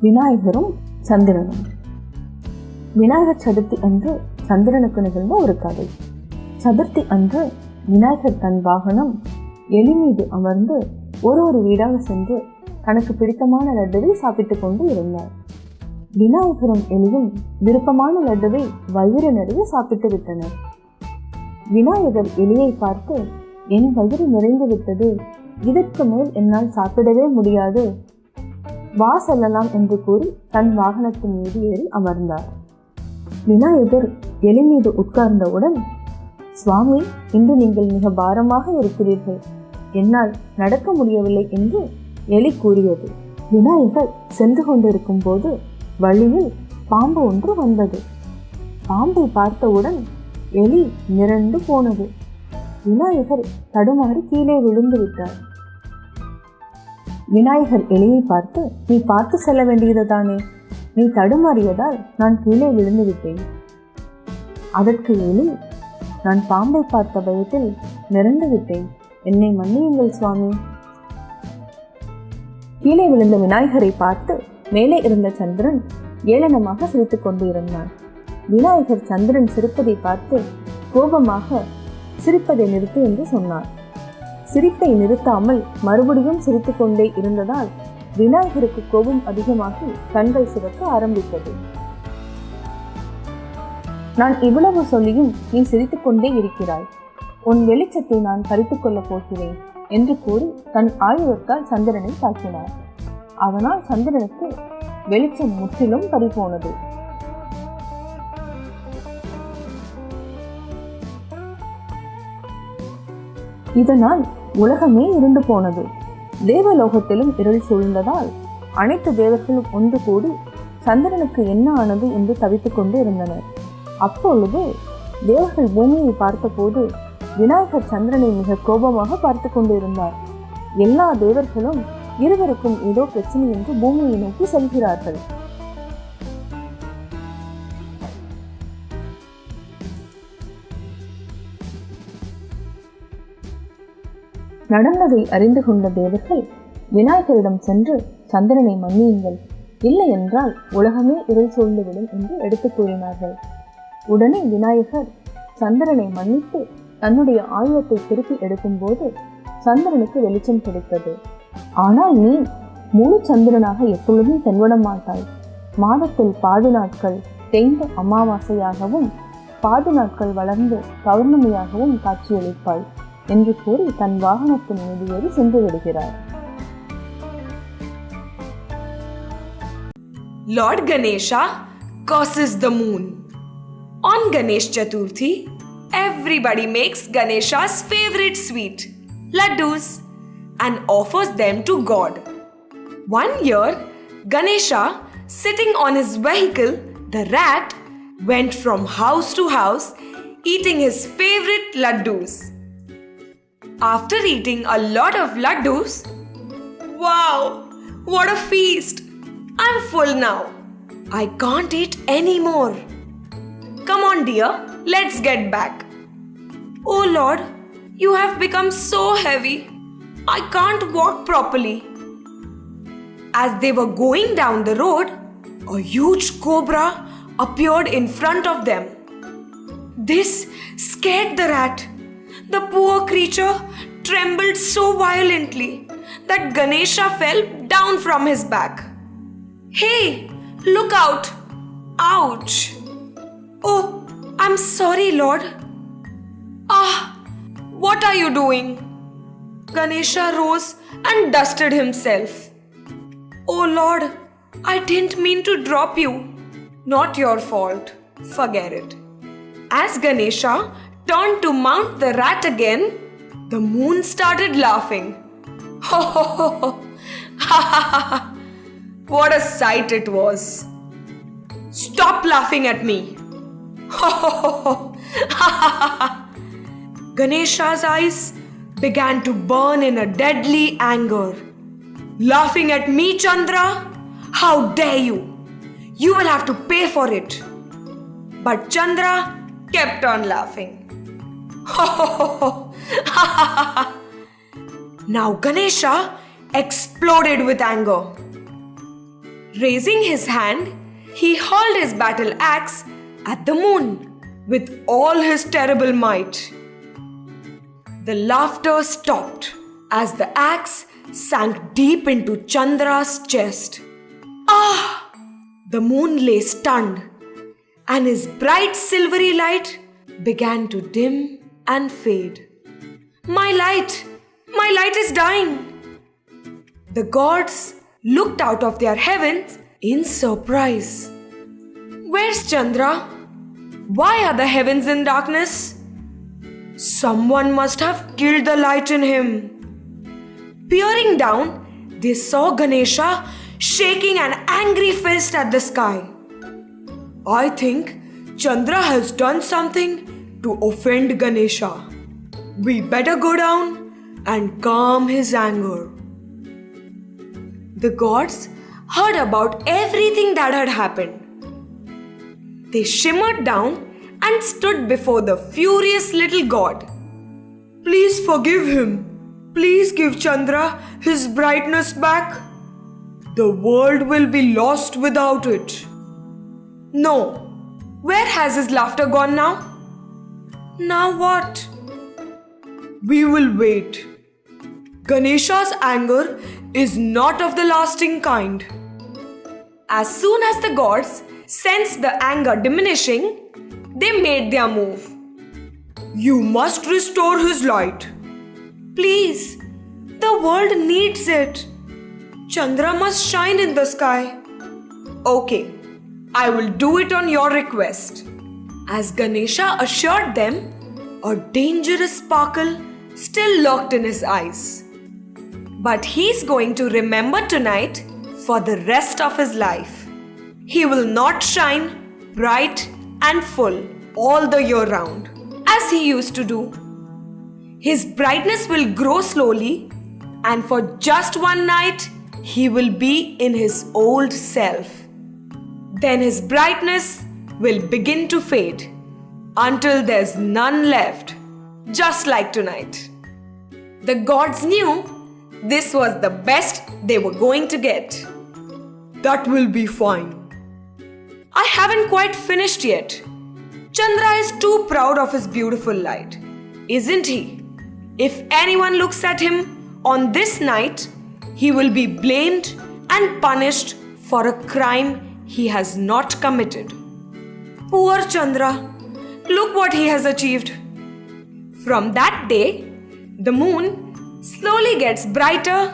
விநாயகரும் சந்திரனும். விநாயகர் சதுர்த்தி அன்று சந்திரனுக்கு நிகழ்ந்த ஒரு கதை. சதுர்த்தி அன்று விநாயகர் தன் வாகனம் எலி மீது அமர்ந்து ஒரு வீடாக சென்று தனக்கு பிடித்தமான லட்டுவை சாப்பிட்டுக் கொண்டு இருந்தார். விநாயகரும் எலியும் விருப்பமான லட்டுவை வயிறு நிறைய சாப்பிட்டு விட்டனர். விநாயகர் எலியை பார்த்து, என் வயிறு நிறைந்து விட்டது, இதற்கு மேல் என்னால் சாப்பிடவே முடியாது, வா செல்லலாம் என்று கூறி தன் வாகனத்தின் மீது ஏறி அமர்ந்தார். விநாயகர் எலி மீது உட்கார்ந்தவுடன், சுவாமி, இன்று நீங்கள் மிக பாரமாக இருக்கிறீர்கள், என்னால் நடக்க முடியவில்லை என்று எலி கூறியது. விநாயகர் சென்று கொண்டிருக்கும் போது வழியில் பாம்பு ஒன்று வந்தது. பாம்பை பார்த்தவுடன் எலி மிரண்டு போனது. விநாயகர் தடுமாறி கீழே விழுந்து விட்டார். விநாயகர் எலியை பார்த்து, நீ பார்த்து செல்ல வேண்டியதுதானே, நீ தடுமாறியதால் நான் கீழே விழுந்து விட்டேன். அதற்கு எலி, நான் பாம்பை பார்த்த பயத்தில் மிரண்டு விட்டேன், என்னை மன்னியுங்கள் சுவாமி. கீழே விழுந்த விநாயகரை பார்த்து மேலே இருந்த சந்திரன் ஏளனமாக சிரித்துக் கொண்டு இருந்தான். விநாயகர் சந்திரன் சிரிப்பதை பார்த்து கோபமாக, சிரிப்பதை நிறுத்து என்று சொன்னார். சிரிப்பை நிறுத்தாமல் மறுபடியும் சிரித்துக் கொண்டே இருந்ததால் விநாயகருக்கு கோபம் அதிகமாகி கண்கள் சிவக்க ஆரம்பித்தது. நான் இவ்வளவு சொல்லியும் நீ சிரித்துக் கொண்டே இருக்கிறாய், உன் வெளிச்சத்தை நான் பறித்துக் கொள்ளப் போகிறேன் என்று கூறி தன் ஆயுதத்தால் சந்திரனை தாக்கினார். அதனால் சந்திரனுக்கு வெளிச்சம் முற்றிலும் பறிபோனது. இதனால் உலகமே இருண்டு போனது. தேவலோகத்திலும் இருள் சூழ்ந்ததால் அனைத்து தேவர்களும் ஒன்று கூடி சந்திரனுக்கு என்ன ஆனது என்று தவித்துக் கொண்டு இருந்தனர். அப்பொழுது தேவர்கள் பூமியை பார்த்தபோது விநாயகர் சந்திரனை மிக கோபமாக பார்த்து கொண்டு இருந்தார். எல்லா தேவர்களும் இருவருக்கும் ஏதோ பிரச்சனை என்று பூமியை நோக்கி செல்கிறார்கள். நடந்ததை அறிந்து கொண்ட தேவர்கள் விநாயகரிடம் சென்று, சந்திரனை மன்னியுங்கள், இல்லை என்றால் உலகமே இருள் சூழ்ந்துவிடும் என்று எடுத்து கூறினார்கள். உடனே விநாயகர் சந்திரனை மன்னித்து தன்னுடைய ஆயுதத்தை திருப்பி எடுக்கும் போது சந்திரனுக்கு வெளிச்சம் கிடைத்தது. ஆனால் நீ முழு சந்திரனாக எப்பொழுதும் தென்பட மாட்டாய், மாதத்தில் பாதி நாட்கள் தேய்ந்த அமாவாசையாகவும் பாதி நாட்கள் வளர்ந்து பௌர்ணமியாகவும் காட்சியளிப்பாய் என்று கூறி தன் வாகனத்தின் மீது ஏறி சென்று விடுகிறார். Lord Ganesha curses the moon. On Ganesh Chaturthi, everybody makes Ganesha's favorite sweet, laddus, and offers them to God. One year, Ganesha, sitting on his vehicle, the rat, went from house to house eating his favorite laddus. After eating a lot of laddus, wow, what a feast! I'm full now. I can't eat anymore. Come on, dear, let's get back. Oh Lord, you have become so heavy. I can't walk properly. As they were going down the road, a huge cobra appeared in front of them. This scared the rat. The poor creature trembled so violently that Ganesha fell down from his back. Hey, look out! Ouch! Oh, I'm sorry, Lord. Ah, what are you doing? Ganesha rose and dusted himself. Oh Lord, I didn't mean to drop you. Not your fault. Forget it. As Ganesha turned to mount the rat again, the moon started laughing. Ho ho ho ho! Ha ha ha ha! What a sight it was! Stop laughing at me! Ho ho ho ho! Ha ha ha ha! Ganesha's eyes began to burn in a deadly anger. Laughing at me, Chandra? How dare you! You will have to pay for it. But Chandra kept on laughing. Ho ho ho ho! Ha ha ha ha! Now Ganesha exploded with anger. Raising his hand, he hurled his battle axe at the moon with all his terrible might. The laughter stopped as the axe sank deep into Chandra's chest. Ah! The moon lay stunned, and his bright silvery light began to dim and fade. My light is dying. The gods looked out of their heavens in surprise. Where's Chandra? Why are the heavens in darkness? Someone must have killed the light in him. Peering down, they saw Ganesha shaking an angry fist at the sky. I think Chandra has done something to offend Ganesha. We better go down and calm his anger. The gods heard about everything that had happened. They shimmered down and stood before the furious little god. Please forgive him. Please give Chandra his brightness back. The world will be lost without it. No. Where has his laughter gone now? Now what? We will wait. Ganesha's anger is not of the lasting kind. As soon as the gods sensed the anger diminishing, they made their move. You must restore his light. Please, the world needs it. Chandra must shine in the sky. Okay, I will do it on your request. As Ganesha assured them, a dangerous sparkle still lurked in his eyes. But he's going to remember tonight for the rest of his life. He will not shine bright and full all the year round, as he used to do. His brightness will grow slowly, and for just one night, he will be in his old self. Then his brightness will begin to fade until there's none left, just like tonight. The gods knew this was the best they were going to get. That will be fine. I haven't quite finished yet. Chandra is too proud of his beautiful light, isn't he? If anyone looks at him on this night, he will be blamed and punished for a crime he has not committed. Poor Chandra, look what he has achieved. From that day, the moon slowly gets brighter,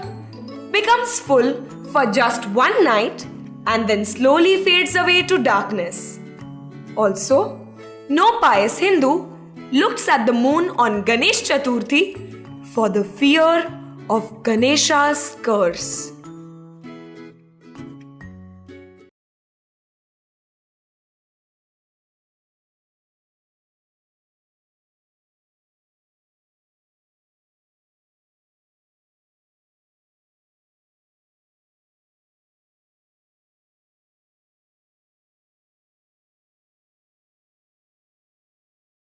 becomes full for just one night, and then slowly fades away to darkness. Also, no pious Hindu looks at the moon on Ganesh Chaturthi for the fear of Ganesha's curse.